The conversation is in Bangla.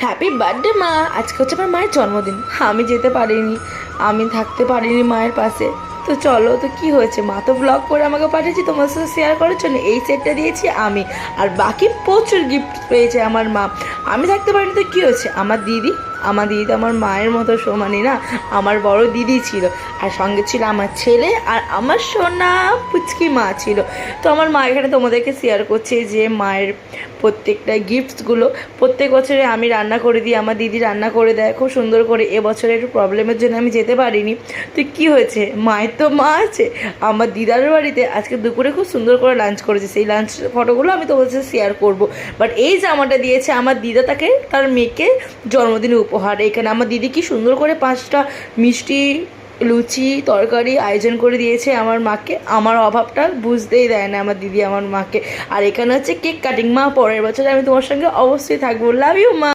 হ্যাপি বার্থডে মা। আজকে হচ্ছে আমার মায়ের জন্মদিন, আমি যেতে পারিনি, আমি থাকতে পারিনি মায়ের পাশে। তো চলো, তো কি হয়েছে, মা তো ব্লগ করে আমাকে পাঠিয়েছি তোমার সাথে শেয়ার করার জন্য। এই সেটটা দিয়েছি আমি, আর বাকি প্রচুর গিফট পেয়েছে আমার মা। আমি থাকতে পারিনি তো কী হয়েছে, আমার দিদি তো আমার মায়ের মতো সমানই না, আমার বড় দিদি ছিল, আর সঙ্গে ছিল আমার ছেলে আর আমার সোনা পুচকি মা ছিল। তো আমার মা এখানে তোমাদেরকে শেয়ার করছে যে মায়ের প্রত্যেকটা গিফটসগুলো। প্রত্যেক বছরে আমি রান্না করে দিই, আমার দিদি রান্না করে দেয় খুব সুন্দর করে। এবছরে একটু প্রবলেমের জন্য আমি যেতে পারিনি। তো কী হয়েছে, মায়ের তো মা আছে। আমার দিদার বাড়িতে আজকে দুপুরে খুব সুন্দর করে লাঞ্চ করেছে, সেই লাঞ্চ ফটোগুলো আমি তোমাদের সাথে শেয়ার করব। বাট এই জামাটা দিয়েছে আমার দিদা তাকে, তার মেয়েকে জন্মদিনে উপহার। এখানে আমার দিদি কি সুন্দর করে 5টা মিষ্টি, লুচি, তরকারি আয়োজন করে দিয়েছে আমার মাকে। আমার অভাবটা বুঝতেই দেয় না আমার দিদি আমার মাকে। আর এখানে হচ্ছে কেক কাটিং। মা, পরের বছর আমি তোমার সঙ্গে অবশ্যই থাকবো। লাভ ইউ মা।